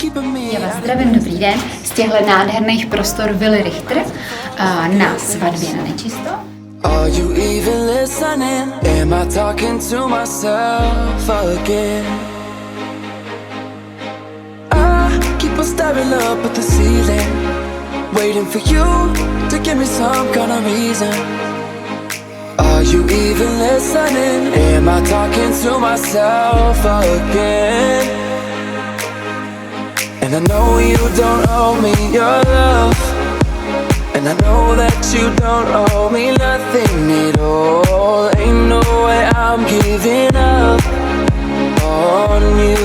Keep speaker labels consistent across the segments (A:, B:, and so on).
A: Já vás zdravím, dobrý den, z těchto nádherných prostor Ville Richter na svatbě na nečisto.
B: Are you even listening? Am I talking to myself again? I keep on staring up at the ceiling, waiting for you to give me some kind of reason. Are you even listening? Am I talking to myself again? And I know you don't owe me your love, and I know that you don't owe me nothing at all. Ain't no way I'm giving up on you.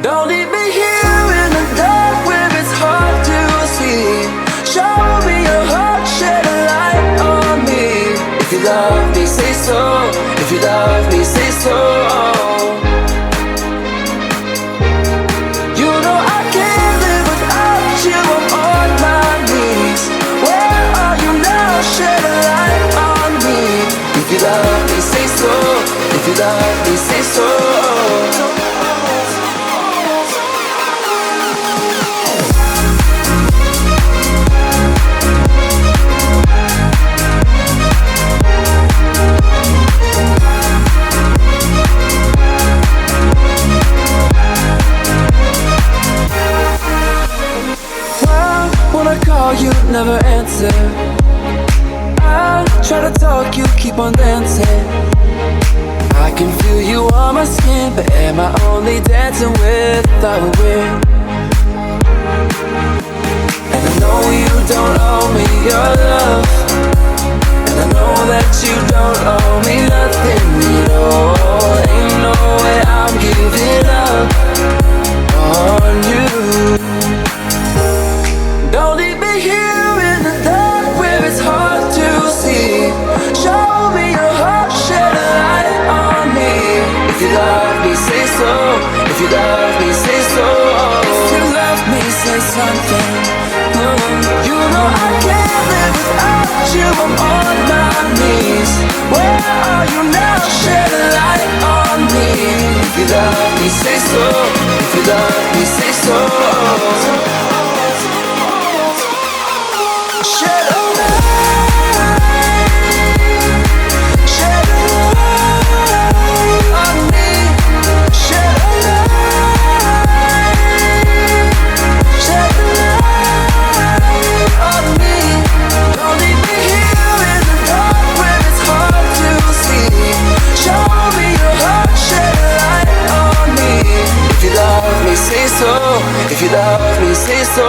B: Don't leave me here in the dark where it's hard to see. Show me your heart, shed a light on me. If you love me, say so. If you love me, say so. You know I can't live without you. I'm on my knees. Where are you now? Shed a light on me. If you love me, say so. If you love me, say so. You never answer. I try to talk, you keep on dancing. I can feel you on my skin, but am I only dancing without a wind? And I know you don't owe me your love, and I know that you don't owe me nothing at all. Ain't no way I'm giving up on you. Don't leave me here in the dark where it's hard to see. Show me your heart, shed a light on me. If you love me, say so. If you love me, say so. If you love me, say something. You know I can't live without you. I'm on my knees. Where are you now? Shed a light on me. If you love me, say so. If you love me, say so. Shed a light, shed a light on me. Shed a light, shed a light on me. Don't leave me here in the dark where it's hard to see. Show me your heart, shed a light on me. If you love me, say so. If you love me, say so.